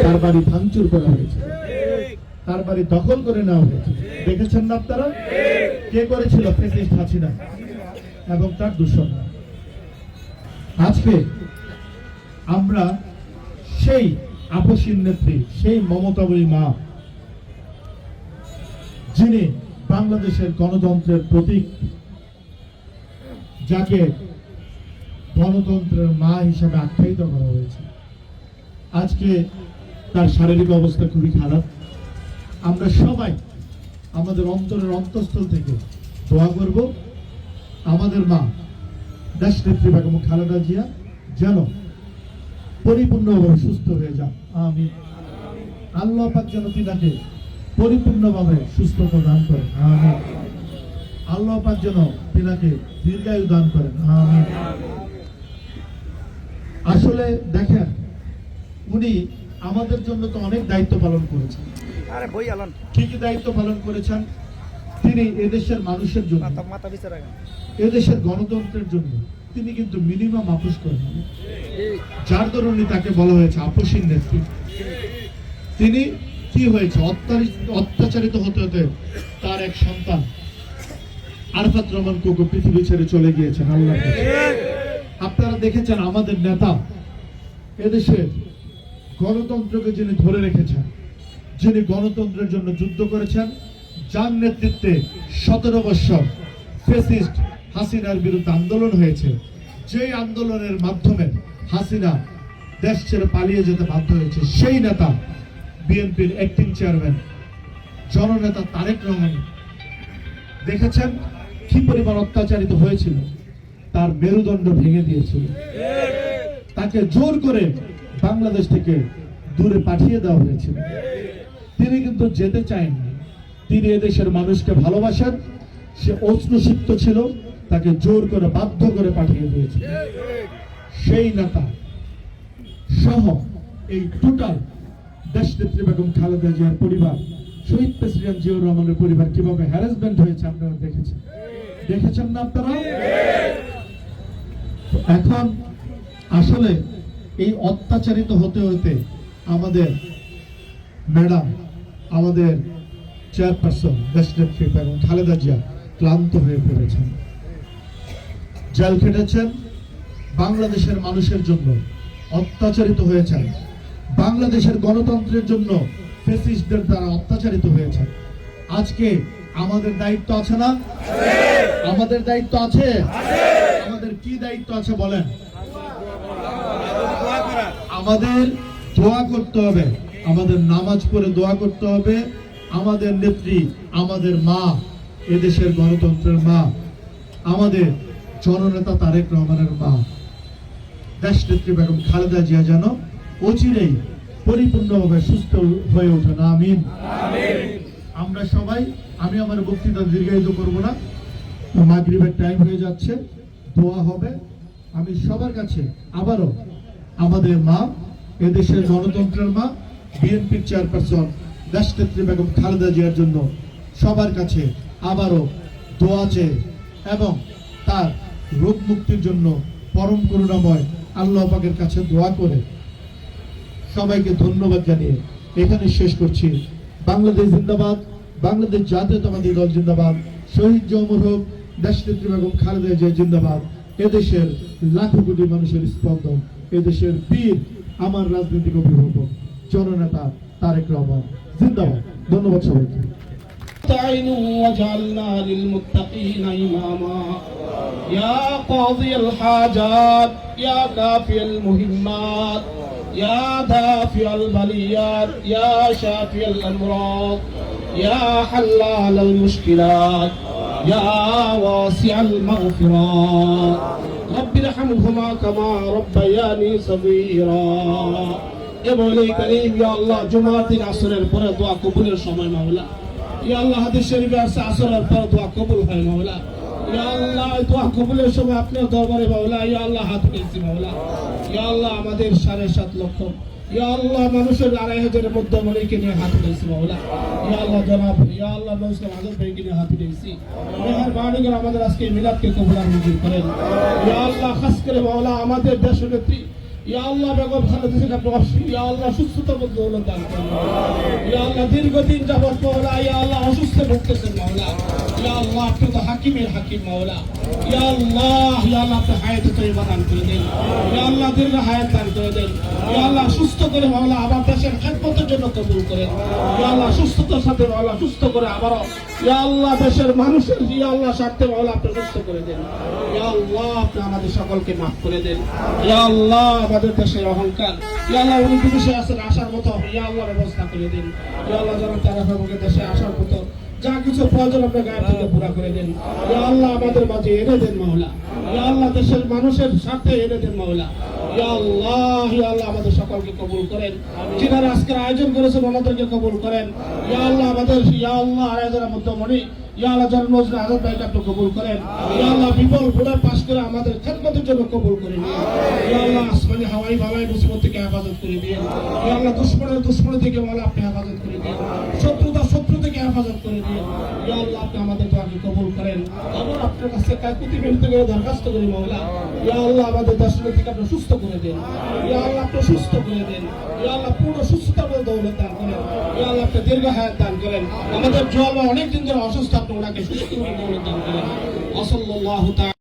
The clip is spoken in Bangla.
তার বাড়ি ভাঙচুর করা হয়েছে, তার বাড়ি দখল করে নেওয়া হয়েছে। দেখেছেন না আপনারা? কে করেছিল? ফ্যাসিস্ট হাসিনা এবং তার দূষণ। আজকে আমরা সেই আপসীন নেত্রী, সেই মমতাময়ী মা, যিনি বাংলাদেশের গণতন্ত্রের প্রতীক, যাকে গণতন্ত্রের মা হিসাবে আখ্যায়িত করা হয়েছে, আজকে তার শারীরিক অবস্থা খুবই খারাপ। আমরা সবাই আমাদের অন্তরের অন্তঃস্থল থেকে দোয়া করব আমাদের মা দেশনেত্রী বেগম খালেদা জিয়া যেন পরিপূর্ণভাবে সুস্থ হয়ে যান। আমিন। আল্লাহ পাক যেন তিনাকে পরিপূর্ণভাবে সুস্থতা দান করেন। আমিন। আল্লাহ পাক যেন তিনাকে দীর্ঘায়ু দান করেন। আমিন। আসলে দেখেন, উনি আমাদের জন্য তো অনেক দায়িত্ব পালন করেছেন। কি কি দায়িত্ব পালন করেছেন? তিনি এদেশের মানুষের জন্য, এদেশের গণতন্ত্রের জন্য তিনি কিন্তু মিনিমাম আপোষ করেন, যার দরুন তাকে বলা হয়েছে আপসীন নেত্রী। তিনি কি হয়েছে? অত্যাচারিত হতে হতে তার এক সন্তান আরাফাত রহমান কোকো পৃথিবী ছেড়ে চলে গিয়েছেন আল্লাহর কাছে। আপনারা দেখেছেন আমাদের নেতা, এদেশের গণতন্ত্রকে যিনি ধরে রেখেছেন, যিনি গণতন্ত্রের জন্য যুদ্ধ করেছেন, যার নেতৃত্বে 17 বছর ফ্যাসিস্ট হাসিনার বিরুদ্ধে আন্দোলন হয়েছে, যেই আন্দোলনের মাধ্যমে হাসিনা দেশ ছেড়ে পালিয়ে যেতে বাধ্য হয়েছে, সেই নেতা বিএনপির অ্যাক্টিং চেয়ারম্যান জননেতা তারেক রহমান দেখেছেন কি পরিমাণ অত্যাচারিত হয়েছিল। তার মেরুদণ্ড ভেঙে দিয়েছিল, তাকে জোর করে বাংলাদেশ থেকে দূরে পাঠিয়ে দেওয়া হয়েছিল। তিনি কিন্তু যেতে চাননি, তিনি এদেশের মানুষকে ভালোবাসেন। সে অশ্রুসিক্ত ছিল, তাকে জোর করে বাধ্য করে পাঠিয়ে দিয়েছিল। সেই নেতা সহ এই টোটাল দেশনেত্রী বেগম খালেদা জিয়ার পরিবার, শহীদ প্রেসিডেন্ট জিয়াউর রহমানের পরিবার কিভাবে হ্যারাসমেন্ট হয়েছে আপনারা দেখেছেন না আপনারা? এখন আসলে এই অত্যাচারিত হতে হতে আমাদের ম্যাডাম, আমাদের চেয়ারপারসন দেশনেত্রী বেগম খালেদা জিয়া ক্লান্ত হয়ে পড়েছেন, জেল খেটেছেন, বাংলাদেশের মানুষের জন্য অত্যাচারিত হয়েছেন, বাংলাদেশের গণতন্ত্রের জন্য ফ্যাসিস্টদের দ্বারা অত্যাচারিত হয়েছে। আজকে আমাদের দায়িত্ব আছে না? আমাদের দায়িত্ব আছে। আমাদের কি দায়িত্ব আছে বলেন? আমাদের দোয়া করতে হবে, আমাদের নামাজ পড়ে দোয়া করতে হবে। আমাদের নেত্রী, আমাদের মা, এদেশের গণতন্ত্রের মা, আমাদের জননেতা তারেক রহমানের মা দেশনেত্রী বেগম খালেদা জিয়া যেন অচিরেই পরিপূর্ণভাবে সুস্থ হয়ে ওঠেন। আমিন। আমরা সবাই, আমি আমার বক্তৃতা দীর্ঘায়িত করব না, মাগরিবের টাইম হয়ে যাচ্ছে, দোয়া হবে। আমি সবার কাছে আবারও আমাদের মা, এদেশের গণতন্ত্রের মা, বিএনপির চেয়ারপারসন দেশনেত্রী বেগম খালেদা জিয়ার জন্য সবার কাছে আবারও দোয়া চেয়ে এবং তার রোগ মুক্তির জন্য পরম করুণাময় আল্লাহ পাকের কাছে দোয়া করে সবাইকে ধন্যবাদ জানিয়ে এখানে শেষ করছি। বাংলাদেশ জিন্দাবাদ, বাংলাদেশ জাতীয়তাবাদী দল জিন্দাবাদ, শহীদ অমর হোক দেশনেত্রী বেগম খালেদা জিয়া জিন্দাবাদ। এদেশের লাখো কোটি মানুষের স্পন্দন, এদেশের বীর, আমার রাজনৈতিক অভিভাবক জননেতা তারেক রহমান জিন্দাবাদ। ধন্যবাদ সবাইকে। وجعلنا للمتقين إماما يا قاضي الحاجات يا كافي المهمات يا دافع البليات يا شافي الأمراض يا حلال المشكلات يا واسع المغفرات رب ارحمهما كما ربياني صغيرا يا مولاي كريم يا الله جمعة العصر الفرد وقبول الشمال مولا يا الله هذا الشريف আছে আসরের পর দোয়া কবুল হয় মাওলা। ইয়া আল্লাহ দোয়া কবুলের সময় আপনার দরবারে মাওলা, ইয়া আল্লাহ হাত তুলছি মাওলা। ইয়া আল্লাহ আমাদের 7.5 লক্ষ, ইয়া আল্লাহ মানুষের 2,500 মধ্যে মনেকে নিয়ে হাত তুলছি মাওলা। ইয়া আল্লাহ জনাব, ইয়া আল্লাহ মুসলিম আজম ভাইকে নিয়ে হাত তুলছি। মেহেরবানি করে আমাদের আজকে মিলাদকে কবুল আর মঞ্জুর করেন। ইয়া আল্লাহ খাস করে মাওলা আমাদের দেশনেত্রী ইয়া আল্লাহ বেগম খালেদা জিয়াকে আপনি ইয়া আল্লাহ সুস্থতা দৌলত দান করুন। ইয়া আল্লাহ দীর্ঘদিন যাবত মাওলা ইয়া আল্লাহ অসুস্থ ভুগতেছেন মাওলা। ইয়া আল্লাহ আপনি তো হাকিমের হাকিম মাওলা। ইয়া আল্লাহ আপনি হায়াতে তৈবা দান করে দেন। ইয়া আল্লাহ দীর্ঘ হায়াত দান করে দেন। ইয়া আল্লাহ সুস্থ করে মাওলা আবার দেশের খেদমতের জন্য কবুল করেন। ইয়া আল্লাহ সুস্থতার সাথে মাওলা সুস্থ করে আবারও ইয়া আল্লাহ দেশের মানুষের ইয়া আল্লাহ স্বার্থে মাওলা আপনি সুস্থ করে দেন। ইয়া আল্লাহ আপনি আমাদের সকলকে মাফ করে দেন। ইয়া আল্লাহ আমাদের দেশের অহংকার ইয়া আল্লাহ উনি বিদেশে আছেন আসার মতো ইয়া আল্লাহ ব্যবস্থা করে দেন। ইয়া আল্লাহ যেন তারা আমাকে দেশে আসার মতো যা কিছু প্রয়োজন আপনি গায়ে থেকে পুরা করে দেন। ইয়া আল্লাহ আমাদের মাঝে এনে দেন মাওলা। ইয়া আল্লাহ দেশের মানুষের স্বার্থে এনে দেন মাওলা। ইয়া আল্লাহ আমাদের সকলকে কবুল করেন। যিনারা আজকের আয়োজন করেছেন ওনাদেরকে কবুল করেন। ইয়া আল্লাহ আমাদের ইয়া আল্লাহ আয়োজনের মধ্যমণি ইয়া আল্লাহ জন্মদিন আজাদ ভাইকে আপনি কবুল করেন। ইয়া আল্লাহ বিপুল ভোটে পাশ করে আমাদের খেদমতের জন্য কবুল করে নিন। ইয়া আল্লাহ আসমানি হাওয়াই বালাই মুসিবত থেকে হেফাজত করে দিন। ইয়া আল্লাহ দুশমন থেকে মাওলা আপনি হেফাজত করে দিন। শত্রু থেকে হেফাজত করে দিন। ইয়া আল্লাহ আপনি আমাদের দোয়াকে কবুল করেন। আবার আপনার কাছে কাকুতি মিনতি করে দরখাস্ত করি মাওলা। ইয়া আল্লাহ আমাদের দেশের থেকে আপনি সুস্থ করে দেন। ইয়া আল্লাহ আপনি সুস্থ করে দেন। ইয়া আল্লাহ পূর্ণ সুস্থতা বলে দৌলত দান করেন। ইয়া আল্লাহ আপনি দীর্ঘ হায়াত দান করেন। আমাদের জওয়ান অনেক দিন ধরে অসুস্থ আপনি ওনাকে সুস্থ করে দৌলত দান করেন। ওয়া সাল্লাল্লাহু তাআলা